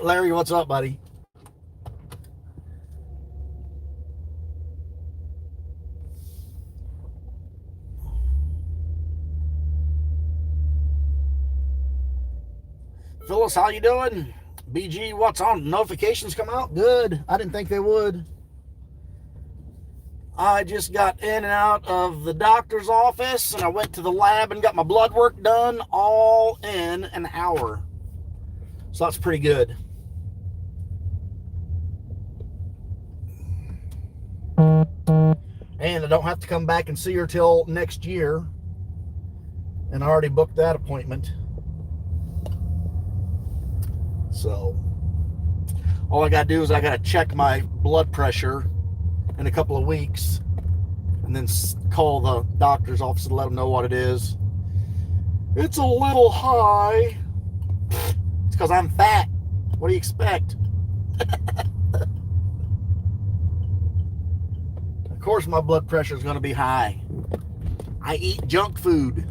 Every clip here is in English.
Larry, what's up, buddy? Phyllis, how you doing? BG, what's on? Notifications come out? Good. I didn't think they would. I just got in and out of the doctor's office, and I went to the lab and got my blood work done all in an hour. So that's pretty good. And I don't have to come back and see her till next year. And I already booked that appointment. So all I got to do is I got to check my blood pressure in a couple of weeks and then call the doctor's office and let them know what it is. It's a little high. It's because I'm fat. What do you expect? Of course my blood pressure is going to be high. I eat junk food.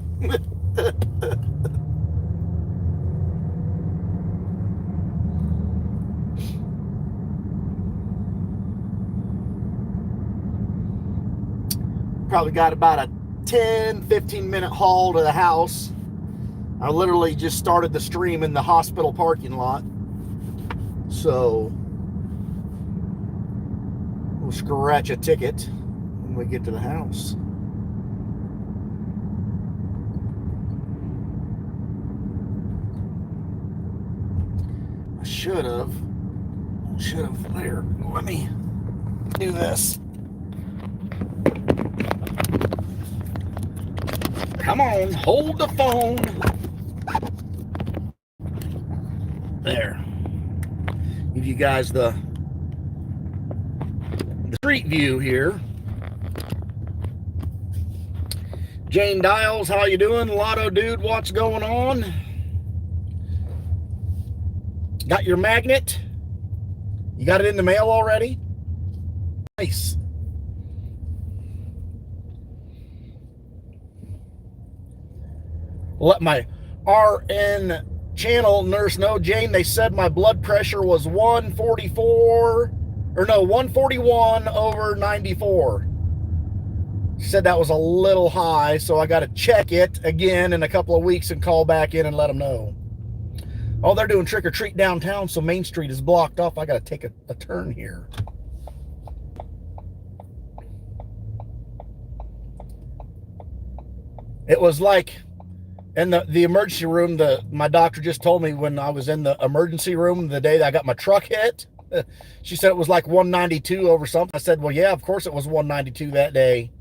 Probably got about a 10-15 minute haul to the house. I literally just started the stream in the hospital parking lot. So we'll scratch a ticket when we get to the house. I should have there. Let me do this. Come on, hold the phone. There. Give you guys the street view here. Jane Dials, how you doing? Lotto Dude, what's going on? Got your magnet? You got it in the mail already? Nice. Let my RN channel nurse know, Jane, they said my blood pressure was 141 over 94. She said that was a little high, so I got to check it again in a couple of weeks and call back in and let them know. Oh, they're doing trick or treat downtown, so Main Street is blocked off. I got to take a turn here. It was like in the emergency room, my doctor just told me when I was in the emergency room the day that I got my truck hit, she said it was like 192 over something. I said, well, yeah, of course it was 192 that day.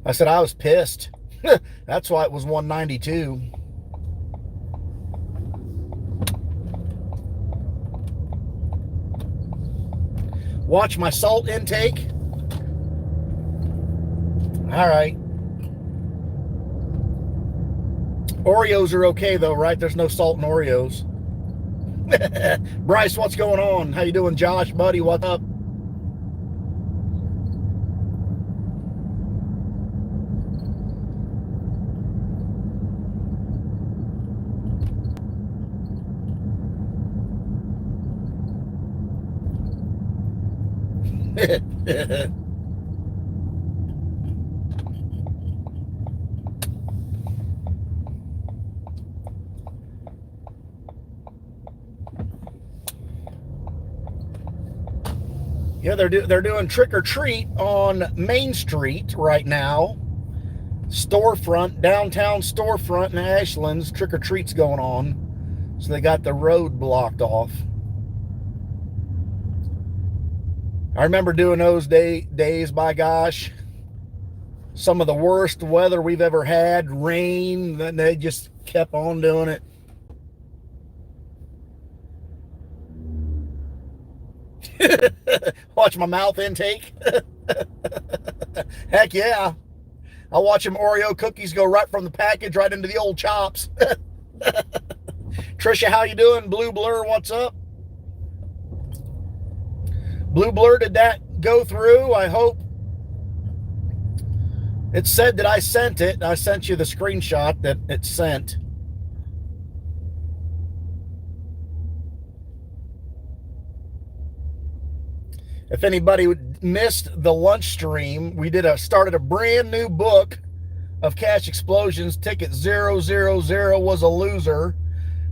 I said, I was pissed. That's why it was 192. Watch my salt intake. All right. Oreos are okay though, right? There's no salt in Oreos. Bryce, what's going on? How you doing, Josh, buddy? What's up? Yeah, they're doing trick or treat on Main Street right now. Storefront, downtown storefront in Ashland's, trick or treat's going on. So they got the road blocked off. I remember doing those days, by gosh. Some of the worst weather we've ever had, rain, then they just kept on doing it. Watch my mouth intake. Heck yeah. I'll watch them Oreo cookies go right from the package right into the old chops. Trisha, how you doing? Blue Blur, what's up? Blue Blur, did that go through? I hope. It said that I sent it. I sent you the screenshot that it sent. If anybody missed the lunch stream, we started a brand new book of Cash Explosions. Ticket 000 was a loser.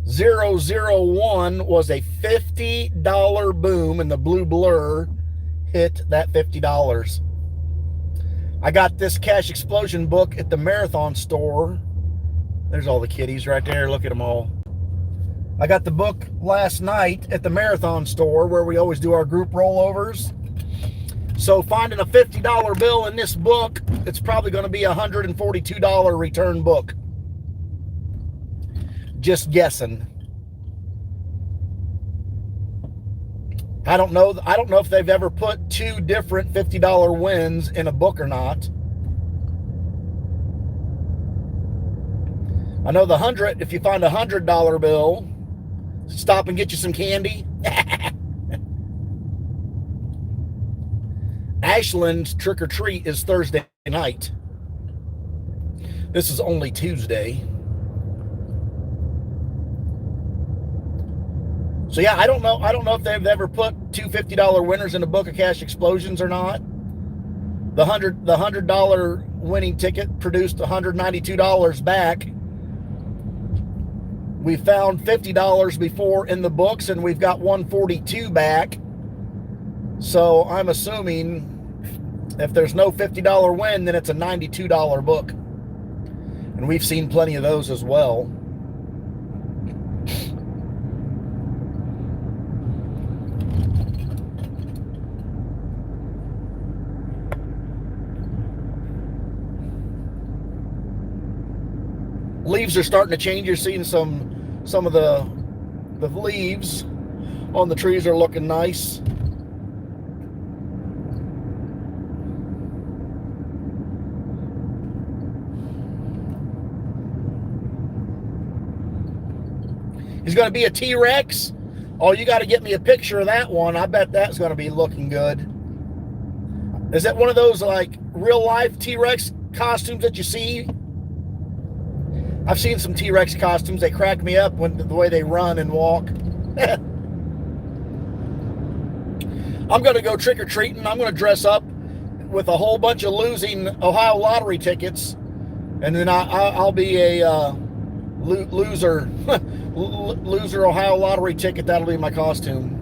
001 was a $50 boom, and the blue blur hit that $50. I got this Cash Explosion book at the Marathon store. There's all the kitties right there. Look at them all. I got the book last night at the Marathon store where we always do our group rollovers. So finding a $50 bill in this book, it's probably going to be a $142 return book. Just guessing. I don't know if they've ever put two different $50 wins in a book or not. I know the 100, if you find a $100 bill, stop and get you some candy. Ashland's trick or treat is Thursday night. This is only Tuesday. So yeah, I don't know if they've ever put two $50 winners in a book of Cash Explosions or not. The $100 winning ticket produced $192 back. We found $50 before in the books, and we've got $142 back. So I'm assuming if there's no $50 win, then it's a $92 book. And we've seen plenty of those as well. Leaves are starting to change. You're seeing some of the leaves on the trees are looking nice. He's going to be a T-Rex. Oh, you got to get me a picture of that one. I bet that's going to be looking good. Is that one of those like real life T-Rex costumes that you see? I've seen some T-Rex costumes. They crack me up when the way they run and walk. I'm going to go trick-or-treating. I'm going to dress up with a whole bunch of losing Ohio lottery tickets. And then I'll be a loser Ohio lottery ticket. That'll be my costume.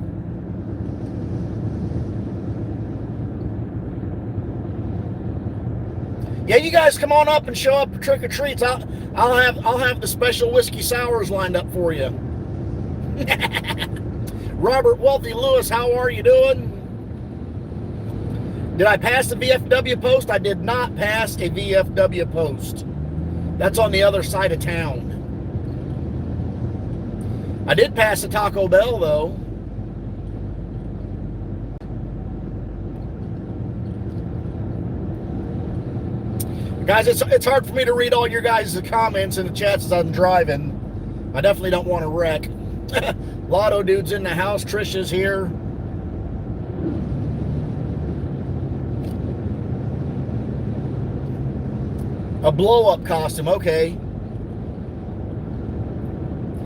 Yeah, you guys come on up and show up for trick or treats. I'll have the special whiskey sours lined up for you. Robert Wealthy Lewis, how are you doing? Did I pass the VFW post? I did not pass a VFW post. That's on the other side of town. I did pass a Taco Bell though. Guys, it's hard for me to read all your guys' comments in the chats as I'm driving. I definitely don't want to wreck. Lotto Dude's in the house. Trisha's here. A blow-up costume, okay.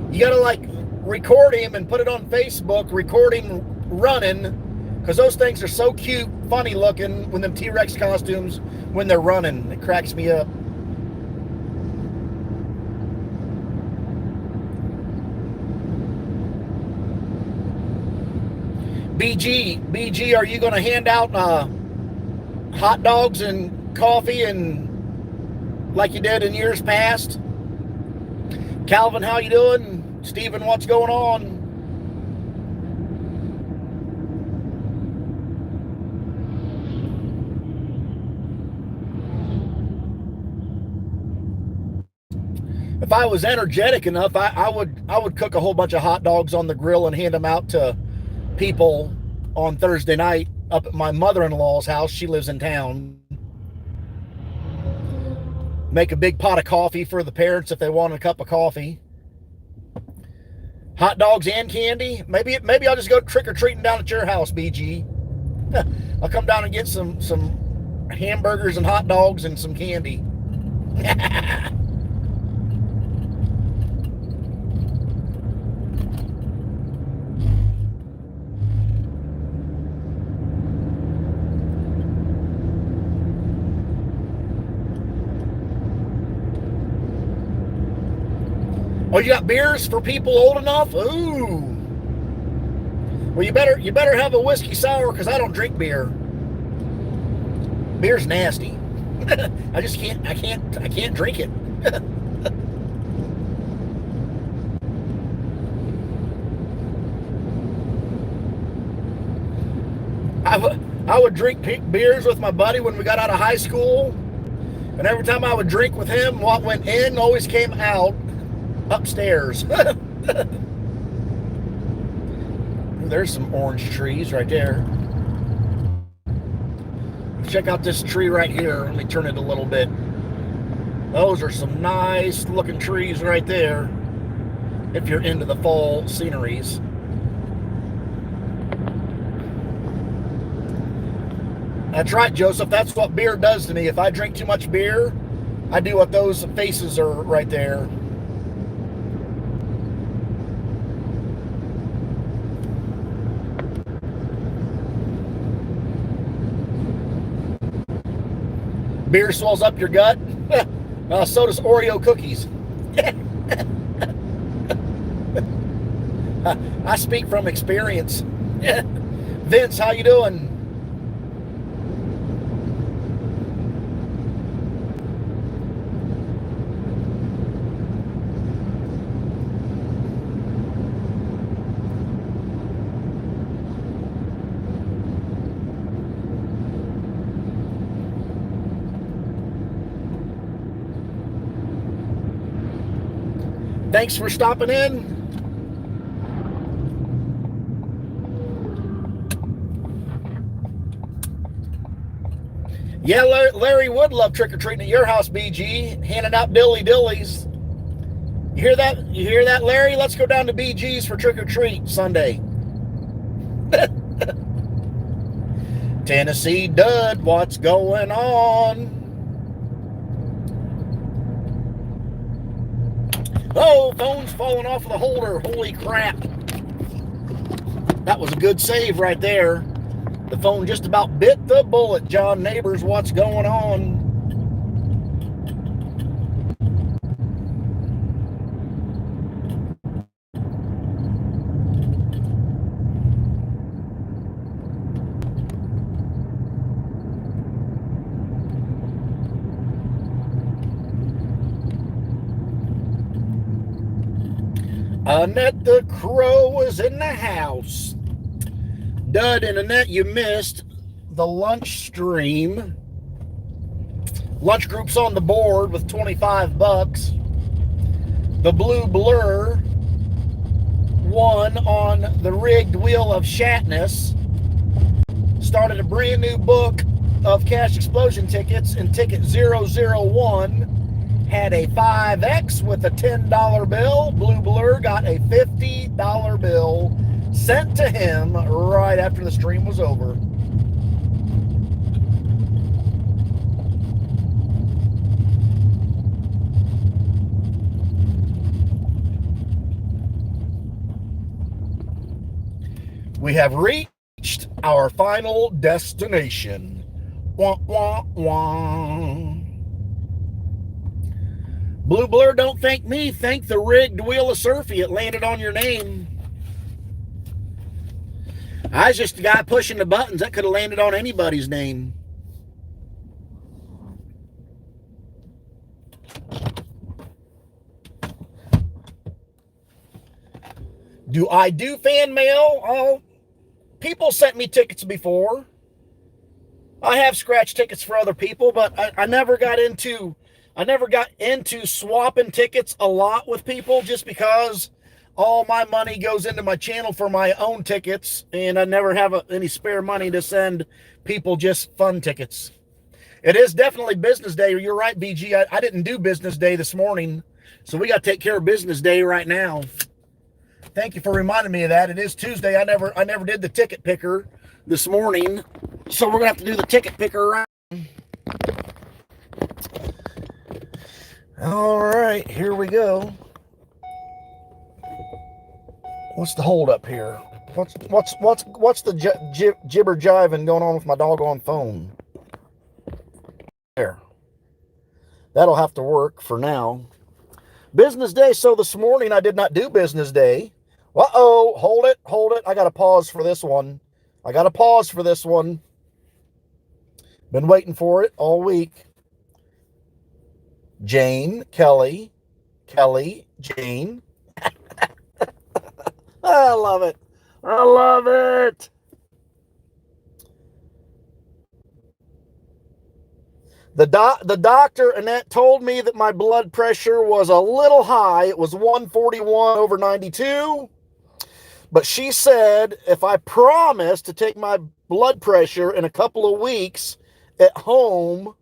You gotta like record him and put it on Facebook, record him running, because those things are so cute, funny looking when them T-Rex costumes, when they're running. It cracks me up. BG, are you going to hand out hot dogs and coffee and like you did in years past? Calvin, how you doing? Stephen, what's going on? If I was energetic enough, I would cook a whole bunch of hot dogs on the grill and hand them out to people on Thursday night up at my mother-in-law's house. She lives in town. Make a big pot of coffee for the parents if they want a cup of coffee. Hot dogs and candy. Maybe I'll just go trick-or-treating down at your house, BG. I'll come down and get some hamburgers and hot dogs and some candy. Oh, you got beers for people old enough? Ooh. Well, you better have a whiskey sour because I don't drink beer. Beer's nasty. I can't drink it. I would drink beers with my buddy when we got out of high school, and every time I would drink with him, what went in always came out upstairs. There's some orange trees right there. Check out this tree right here. Let me turn it a little bit. Those are some nice looking trees right there if you're into the fall sceneries. That's right, Joseph. That's what beer does to me. If I drink too much beer, I do what those faces are right there. Beer swells up your gut. So does Oreo cookies. I speak from experience. Vince, how you doing? Thanks for stopping in. Yeah, Larry would love trick-or-treating at your house, BG, handing out dillies. You hear that? You hear that, Larry? Let's go down to BG's for trick-or-treat Sunday. Tennessee Dud, what's going on? Oh, phone's falling off of the holder. Holy crap. That was a good save right there. The phone just about bit the bullet. John Neighbors, what's going on? Annette the Crow was in the house. Dud and Annette, you missed the lunch stream. Lunch group's on the board with 25 bucks. The Blue Blur won on the Rigged Wheel of Shatness. Started a brand new book of Cash Explosion tickets, and ticket 001 had a 5X with a $10 bill. Blue Blur got a $50 bill sent to him right after the stream was over. We have reached our final destination. Wah, wah, wah. Blue Blur, don't thank me. Thank the Rigged Wheel of Surfy. It landed on your name. I was just the guy pushing the buttons. That could have landed on anybody's name. Do I do fan mail? Oh, people sent me tickets before. I have scratched tickets for other people, but I never got into swapping tickets a lot with people, just because all my money goes into my channel for my own tickets, and I never have any spare money to send people just fun tickets. It is definitely business day. You're right, BG. I didn't do business day this morning, so we got to take care of business day right now. Thank you for reminding me of that. It is Tuesday. I never did the ticket picker this morning, so we're gonna have to do the ticket picker right. All right, here we go. What's the hold up here? What's the jibber jiving going on with my doggone phone? There. That'll have to work for now. Business day. So this morning I did not do business day. Uh-oh, hold it. I got to pause for this one. Been waiting for it all week. Jane, Kelly, Jane. I love it. The doctor, Annette, told me that my blood pressure was a little high. It was 141/92. But she said if I promised to take my blood pressure in a couple of weeks at home,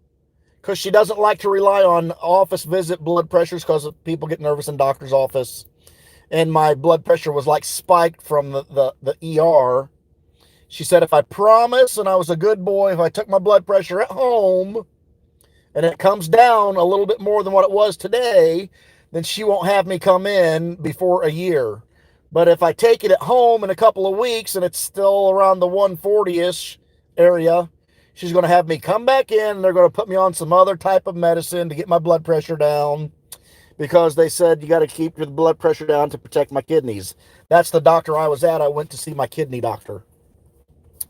because she doesn't like to rely on office visit blood pressures because people get nervous in doctor's office. And my blood pressure was like spiked from the ER. She said if I promised and I was a good boy, if I took my blood pressure at home and it comes down a little bit more than what it was today, then she won't have me come in before a year. But if I take it at home in a couple of weeks and it's still around the 140-ish area, she's going to have me come back in and they're going to put me on some other type of medicine to get my blood pressure down, because they said you got to keep your blood pressure down to protect my kidneys. That's the doctor I was at. I went to see my kidney doctor.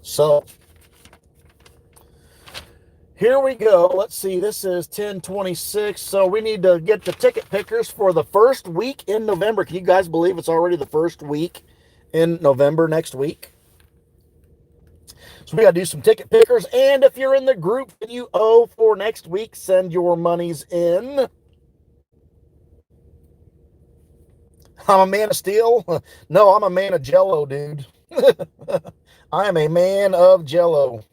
So here we go. Let's see. This is 10/26. So we need to get the ticket pickers for the first week in November. Can you guys believe it's already the first week in November next week? So we got to do some ticket pickers. And if you're in the group that you owe for next week, send your monies in. I'm a man of steel. No, I'm a man of Jello, dude. I am a man of Jello.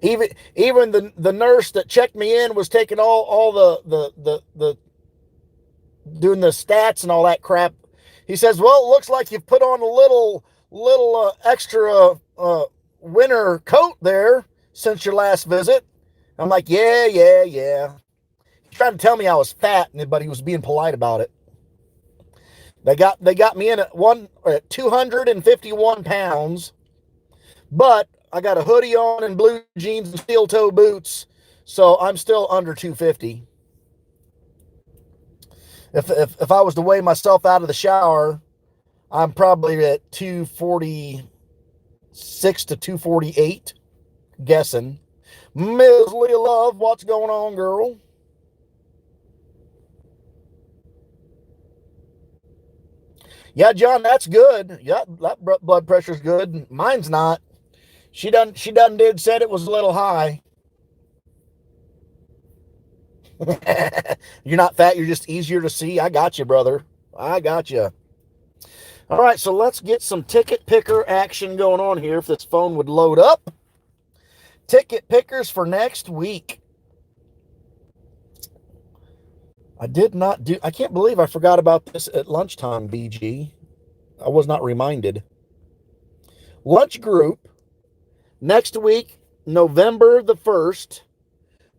Even the nurse that checked me in was taking all the doing the stats and all that crap. He says, "Well, it looks like you've put on a little extra winter coat there since your last visit." I'm like, yeah. He tried to tell me I was fat, but he was being polite about it. They got me in at 251 pounds, but I got a hoodie on and blue jeans and steel toe boots, so I'm still under 250. If I was to weigh myself out of the shower, I'm probably at 246 to 248, guessing. Ms. Leah Love, what's going on, girl? Yeah, John, that's good. Yeah, that blood pressure's good. Mine's not. She done said it was a little high. You're not fat, you're just easier to see. I got you, brother. I got you. All right, so let's get some ticket picker action going on here if this phone would load up. Ticket pickers for next week. I can't believe I forgot about this at lunchtime, BG. I was not reminded. Lunch group, next week, November the 1st.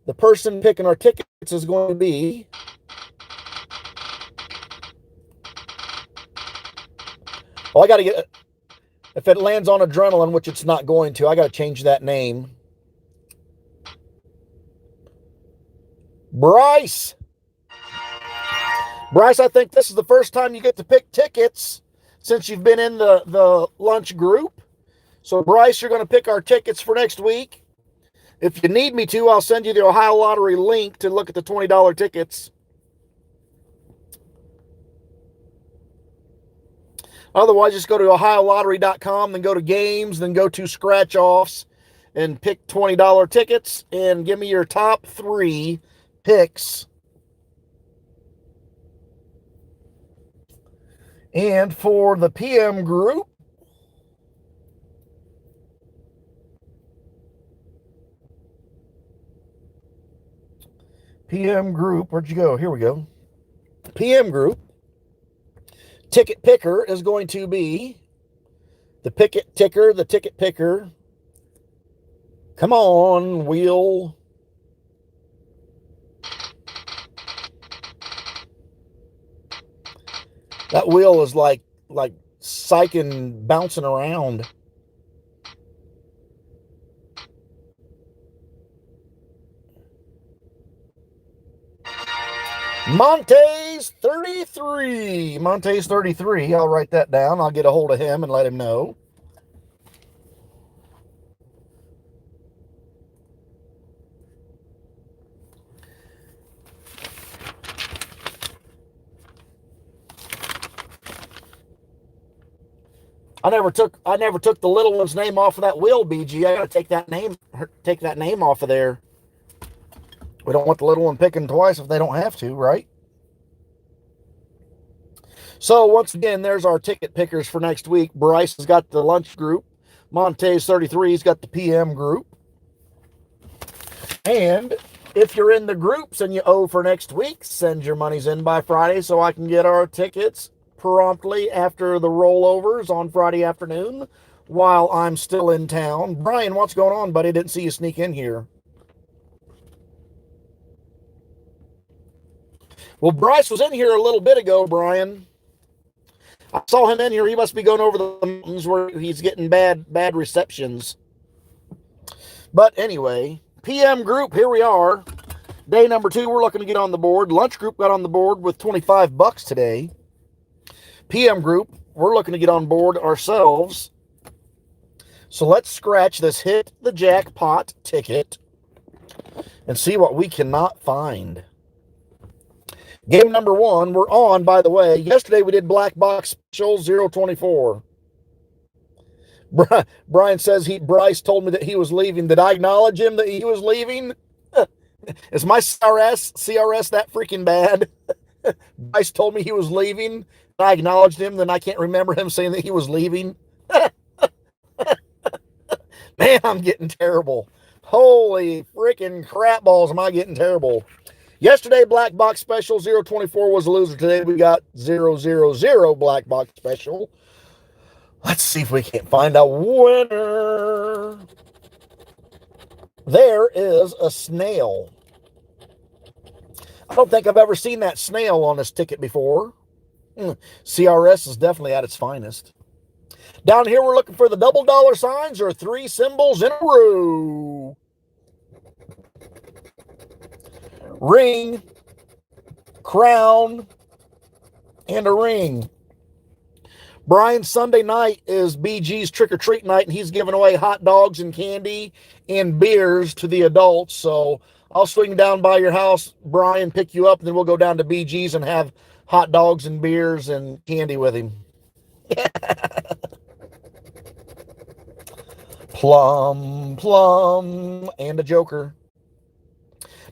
The person picking our tickets is going to be I got to get, if it lands on adrenaline, which it's not going to, I got to change that name. Bryce, I think this is the first time you get to pick tickets since you've been in the lunch group. So, Bryce, you're going to pick our tickets for next week. If you need me to, I'll send you the Ohio Lottery link to look at the $20 tickets. Otherwise, just go to OhioLottery.com, then go to games, then go to scratch offs and pick $20 tickets and give me your top 3 picks. And for the PM group, where'd you go? Here we go. PM group, ticket picker is going to be the ticket picker. Come on, wheel. That wheel is like psyching, bouncing around. Monte's 33. Monte's 33. I'll write that down. I'll get a hold of him and let him know. I never took the little one's name off of that wheel, BG. I gotta take that name off of there. We don't want the little one picking twice if they don't have to, right? So once again, there's our ticket pickers for next week. Bryce has got the lunch group. Monte's 33's got the PM group. And if you're in the groups and you owe for next week, send your monies in by Friday so I can get our tickets promptly after the rollovers on Friday afternoon while I'm still in town. Brian, what's going on, buddy? Didn't see you sneak in here. Well, Bryce was in here a little bit ago, Brian. I saw him in here. He must be going over the mountains where he's getting bad receptions. But anyway, PM group, here we are. Day number 2, we're looking to get on the board. Lunch group got on the board with $25 today. PM group, we're looking to get on board ourselves. So let's scratch this hit the jackpot ticket and see what we cannot find. Game number 1, we're on, by the way. Yesterday we did Black Box Special 024. Brian says Bryce told me that he was leaving. Did I acknowledge him that he was leaving? Is my CRS that freaking bad? Bryce told me he was leaving. I acknowledged him, then I can't remember him saying that he was leaving. Man, I'm getting terrible. Holy freaking crap balls, am I getting terrible. Yesterday, Black Box Special 024 was a loser. Today, we got 000 Black Box Special. Let's see if we can't find a winner. There is a snail. I don't think I've ever seen that snail on this ticket before. CRS is definitely at its finest. Down here, we're looking for the double dollar signs or 3 symbols in a row. Ring, crown, and a ring. Brian, Sunday night is BG's trick-or-treat night, and he's giving away hot dogs and candy and beers to the adults. So I'll swing down by your house, Brian, pick you up, and then we'll go down to BG's and have hot dogs and beers and candy with him. Plum, and a joker.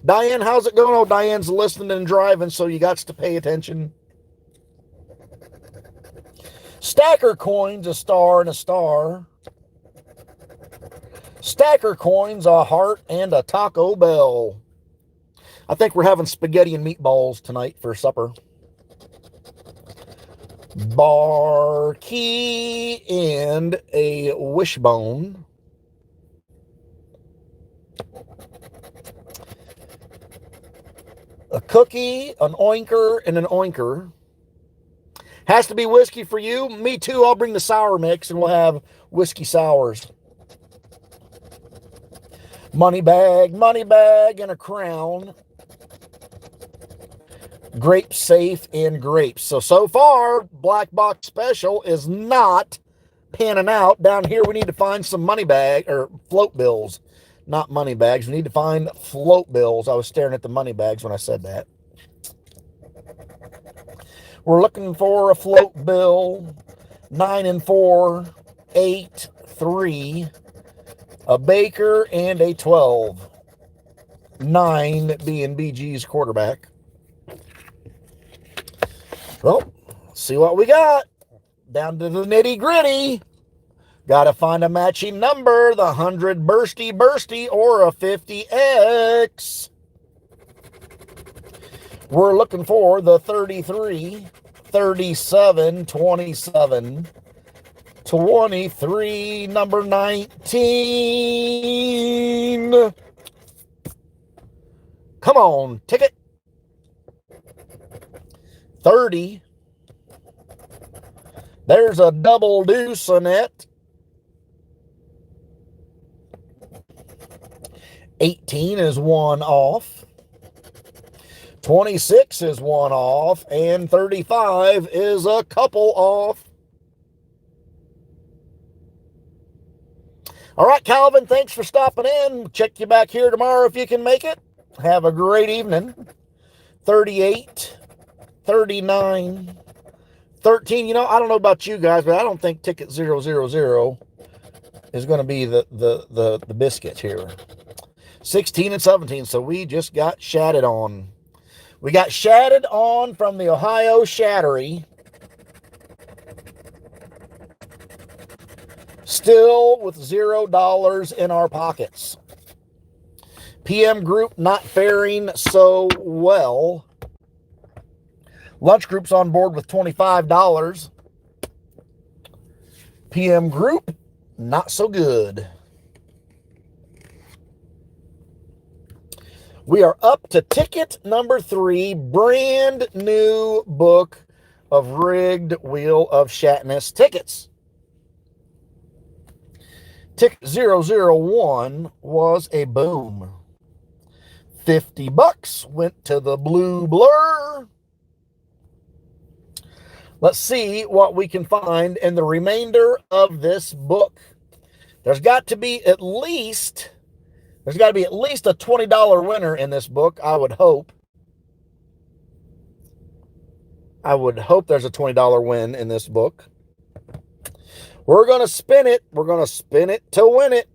Diane, how's it going? Oh, Diane's listening and driving, so you got to pay attention. Stacker coins, a star and a star. Stacker coins, a heart and a Taco Bell. I think we're having spaghetti and meatballs tonight for supper. Bar key and a wishbone. A cookie, an oinker, and an oinker. Has to be whiskey for you. Me too. I'll bring the sour mix and we'll have whiskey sours. Money bag, and a crown. Grape safe and grapes. So far, Black Box Special is not panning out. Down here, we need to find some money bag or float bills. Not money bags. We need to find float bills. I was staring at the money bags when I said that. We're looking for a float bill. 9 and 4, 8, 3, a Baker, and a 12. 9 being BG's quarterback. Well, let's see what we got. Down to the nitty gritty. Got to find a matching number, the 100 bursty or a 50X. We're looking for the 33, 37, 27, 23, number 19. Come on, ticket. 30. There's a double deuce on it. 18 is 1 off. 26 is one off, and 35 is a couple off. All right, Calvin, thanks for stopping in. Check you back here tomorrow if you can make it. Have a great evening. 38, 39, 13. You know, I don't know about you guys, but I don't think ticket 000 is going to be the biscuit here. 16 and 17, so we just got shatted on. We got shatted on from the Ohio Shattery. Still with $0 in our pockets. PM Group not faring so well. Lunch Group's on board with $25. PM Group, not so good. We are up to ticket number 3, brand new book of rigged Wheel of Shatness tickets. Ticket 001 was a boom. $50 went to the Blue Blur. Let's see what we can find in the remainder of this book. There's got to be at least a $20 winner in this book, I would hope. I would hope there's a $20 win in this book. We're going to spin it. We're going to spin it to win it.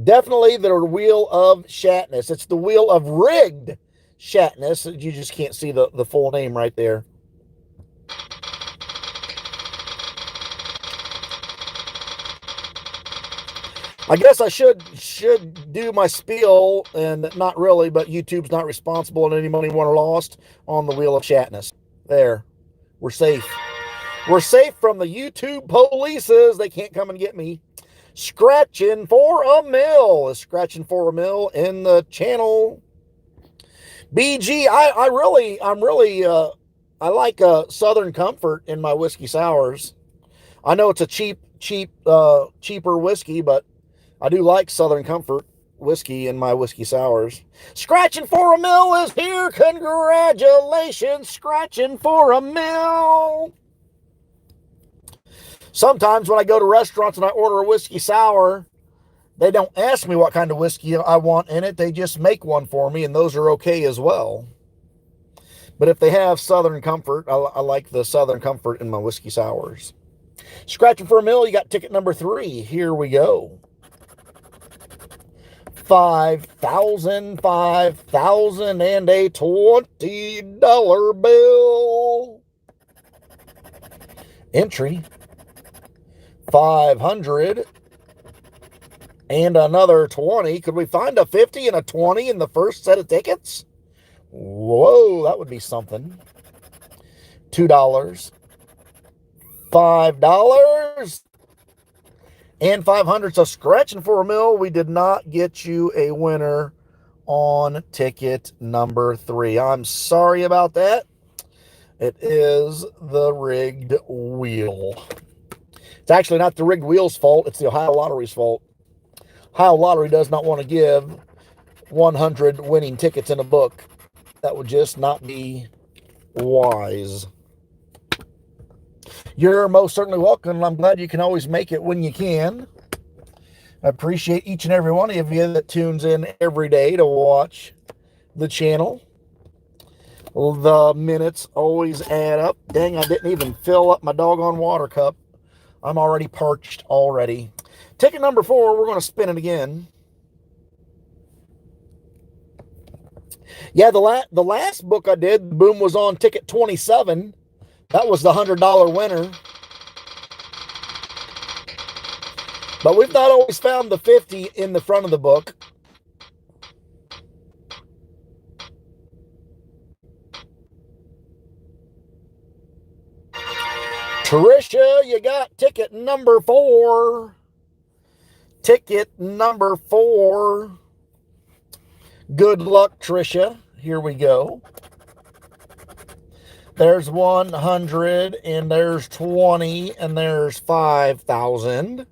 Definitely the Wheel of Shatness. It's the Wheel of Rigged Shatness. You just can't see the full name right there. I guess I should do my spiel, and not really, but YouTube's not responsible in any money won or lost on the Wheel of Shatness. There. We're safe. We're safe from the YouTube polices. They can't come and get me. Scratching for a Mill is Scratching for a Mill in the channel. BG, I like Southern Comfort in my whiskey sours. I know it's a cheaper whiskey, but I do like Southern Comfort whiskey in my whiskey sours. Scratching for a Mill is here. Congratulations, Scratching for a Mill. Sometimes when I go to restaurants and I order a whiskey sour, they don't ask me what kind of whiskey I want in it. They just make one for me, and those are okay as well. But if they have Southern Comfort, I like the Southern Comfort in my whiskey sours. Scratching for a Mill, you got ticket number 3. Here we go. 5,000, 5,000, and a $20 bill. Entry. 500 and another 20. Could we find a 50 and a 20 in the first set of tickets? Whoa, that would be something. $2, $5, and 500. So Scratching for a Mill, we did not get you a winner on ticket number 3. I'm sorry about that. It is the rigged wheel. It's actually not the rigged wheel's fault. It's the Ohio Lottery's fault. Ohio Lottery does not want to give 100 winning tickets in a book. That would just not be wise. You're most certainly welcome, and I'm glad you can always make it when you can. I appreciate each and every one of you that tunes in every day to watch the channel. The minutes always add up. Dang, I didn't even fill up my doggone water cup. I'm already parched already. Ticket number 4, we're going to spin it again. Yeah, the last book I did, boom, was on ticket 27. That was the $100 winner. But we've not always found the 50 in the front of the book. Tricia, you got ticket number 4. Ticket number 4. Good luck, Tricia. Here we go. There's 100, and there's 20, and there's 5,000.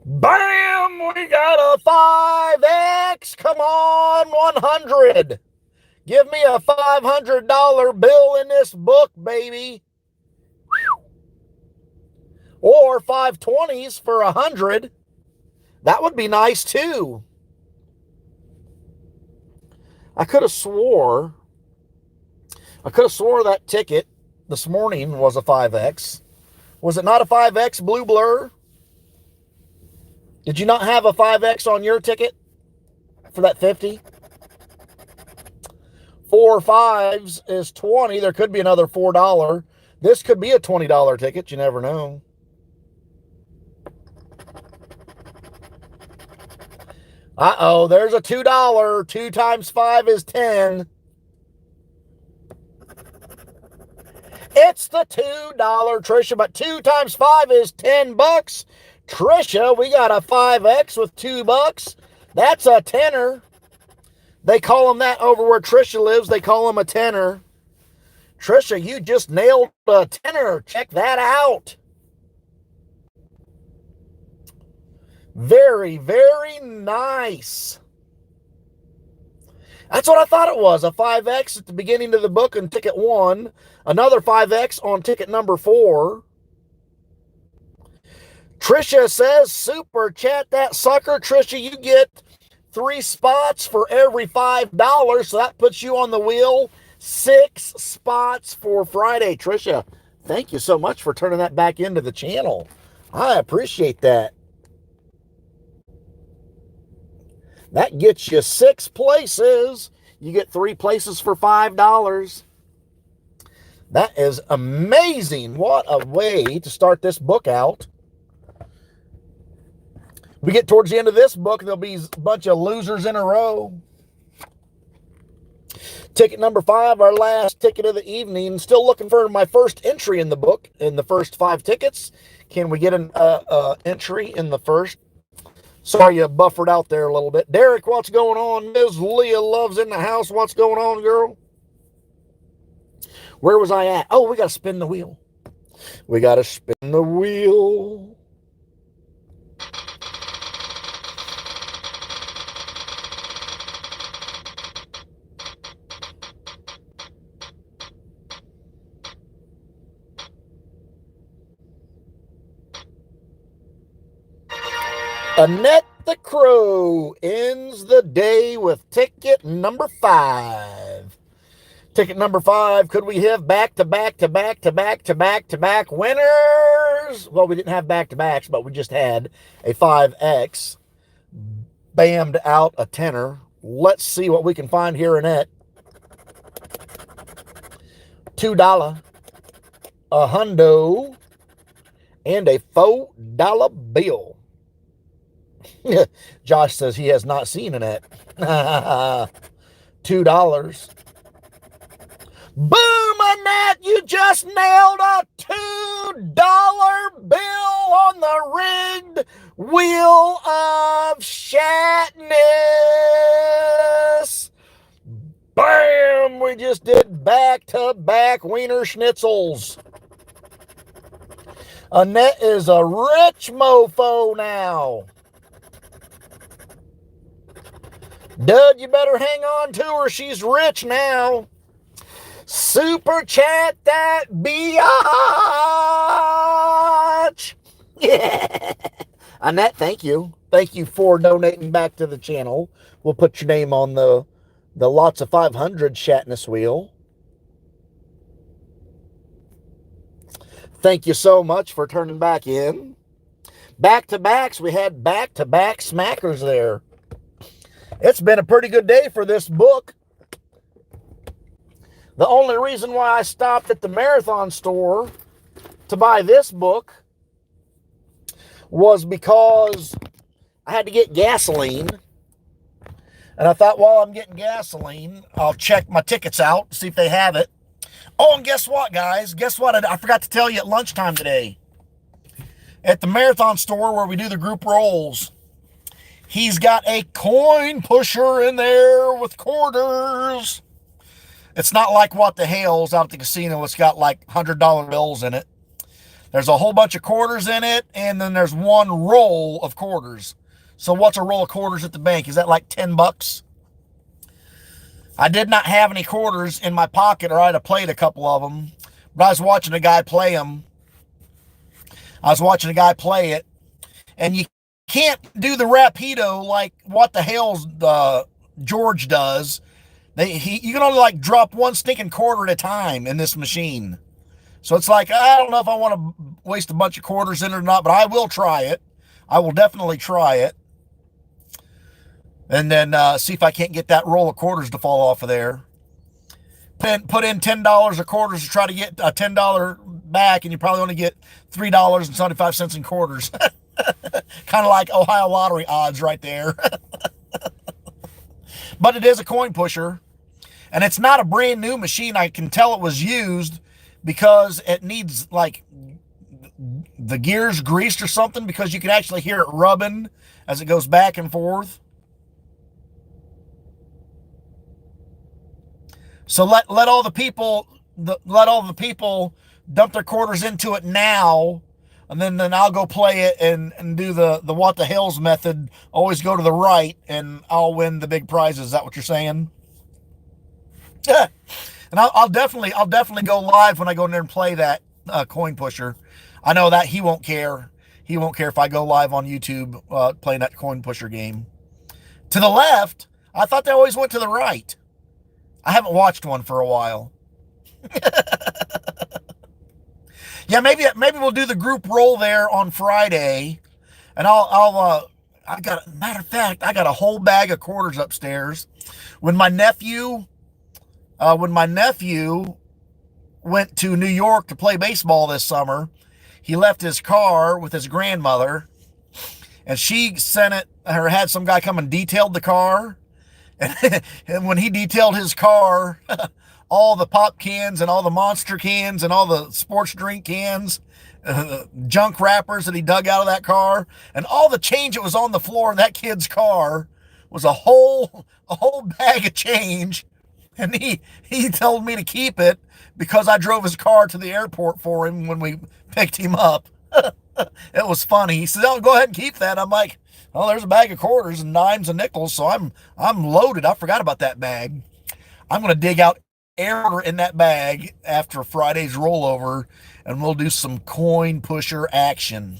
Bam! We got a 5X 5X. Come on, 100. Give me a $500 bill in this book, baby. Or 520s for 100. That would be nice too. I could have swore that ticket this morning was a 5X. Was it not a 5X, Blue Blur? Did you not have a 5X on your ticket for that 50? 4 5s is 20. There could be another $4. This could be a $20 ticket. You never know. Uh-oh, there's a $2. 2 times 5 is 10. It's the $2, Trisha, but 2 times 5 is 10 bucks. Trisha, we got a 5X with $2. That's a tenner. They call them that over where Trisha lives. They call them a tenner. Trisha, you just nailed a tenner. Check that out. Very, very nice. That's what I thought it was. A 5X at the beginning of the book on ticket 1. Another 5X on ticket number 4. Trisha says, super chat that sucker. Trisha, you get 3 spots for every $5. So that puts you on the wheel. 6 spots for Friday. Trisha, thank you so much for turning that back into the channel. I appreciate that. That gets you 6 places. You get 3 places for $5. That is amazing. What a way to start this book out. We get towards the end of this book, there'll be a bunch of losers in a row. Ticket number 5, our last ticket of the evening. Still looking for my first entry in the book, in the first 5 tickets. Can we get an entry in the first? Sorry you buffered out there a little bit. Derek, what's going on? Ms. Leah Love's in the house. What's going on, girl? Where was I at? Oh, we got to spin the wheel. We got to spin the wheel. Annette the Crow ends the day with ticket number 5. Ticket number 5, could we have back-to-back winners? Well, we didn't have back-to-backs, but we just had a 5X. Bammed out a tenner. Let's see what we can find here, Annette. $2, a hundo, and a $4 bill. Josh says he has not seen Annette. $2. Boom, Annette, you just nailed a $2 bill on the rigged wheel of Shatness. Bam, we just did back-to-back wiener schnitzels. Annette is a rich mofo now. Dud, you better hang on to her. She's rich now. Super chat that biatch. Yeah. Annette, thank you. Thank you for donating back to the channel. We'll put your name on the lots of 500 Shatness wheel. Thank you so much for turning back in. Back-to-backs. We had back-to-back smackers there. It's been a pretty good day for this book. The only reason why I stopped at the Marathon store to buy this book was because I had to get gasoline. And I thought, while I'm getting gasoline, I'll check my tickets out, see if they have it. Oh, and guess what, guys? Guess what? I forgot to tell you at lunchtime today. At the Marathon store where we do the group rolls, he's got a coin pusher in there with quarters. It's not like What the Hales out at the casino. It's got like $100 bills in it. There's a whole bunch of quarters in it, and then there's one roll of quarters. So what's a roll of quarters at the bank? Is that like 10 bucks? I did not have any quarters in my pocket, or I'd have played a couple of them. But I was watching a guy play them. I was watching a guy play it, and you can't do the rapido like what the hell's George does. You can only like drop one stinking quarter at a time in this machine. So it's like, I don't know if I want to waste a bunch of quarters in it or not, but I will try it. I will definitely try it. And then see if I can't get that roll of quarters to fall off of there. Put in $10 of quarters to try to get a $10 back, and you probably only get $3.75 in quarters. Kind of like Ohio Lottery odds right there. But it is a coin pusher, and it's not a brand new machine. I can tell it was used because it needs like the gears greased or something, because you can actually hear it rubbing as it goes back and forth. So let all the people dump their quarters into it now, and then I'll go play it and do the what the hell's method. Always go to the right, and I'll win the big prizes. Is that what you're saying? Yeah. And I'll definitely go live when I go in there and play that coin pusher. I know that he won't care. He won't care if I go live on YouTube playing that coin pusher game. To the left, I thought they always went to the right. I haven't watched one for a while. Yeah, maybe we'll do the group roll there on Friday, and matter of fact, I got a whole bag of quarters upstairs. When my nephew went to New York to play baseball this summer, he left his car with his grandmother, and she had some guy come and detailed the car. And when he detailed his car, all the pop cans and all the Monster cans and all the sports drink cans, junk wrappers that he dug out of that car, and all the change that was on the floor of that kid's car was a whole bag of change. And he told me to keep it because I drove his car to the airport for him when we picked him up. It was funny. He said, "Oh, go ahead and keep that." I'm like, "Oh, there's a bag of quarters and dimes and nickels, so I'm loaded. I forgot about that bag. I'm gonna dig out air in that bag after Friday's rollover, and we'll do some coin pusher action."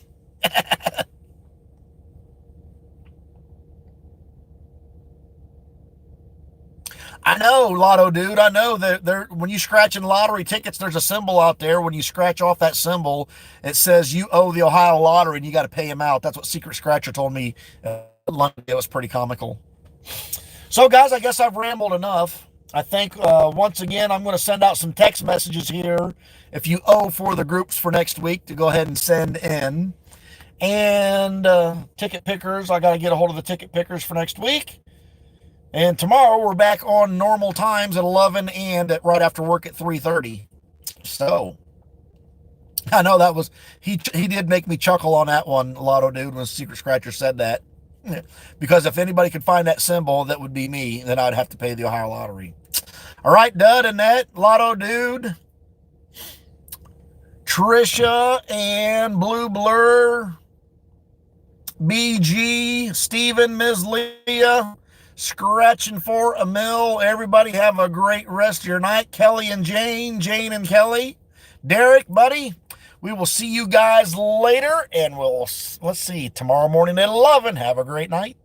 I know, Lotto Dude. I know that when you scratch in lottery tickets, there's a symbol out there. When you scratch off that symbol, it says you owe the Ohio Lottery and you got to pay him out. That's what Secret Scratcher told me. It was pretty comical. So, guys, I guess I've rambled enough. I think once again, I'm going to send out some text messages here. If you owe for the groups for next week, to go ahead and send in. And ticket pickers, I got to get a hold of the ticket pickers for next week. And tomorrow we're back on normal times at 11 and right after work at 3:30. So I know that was he did make me chuckle on that one, Lotto Dude, when Secret Scratcher said that. Because if anybody could find that symbol, that would be me. Then I'd have to pay the Ohio Lottery. All right, Dud, Annette, Lotto Dude, Trisha, and Blue Blur, BG, Steven, Ms. Leah, Scratching for a Mill. Everybody have a great rest of your night. Kelly and Jane, Jane and Kelly, Derek, buddy, we will see you guys later, and let's see, tomorrow morning at 11. Have a great night.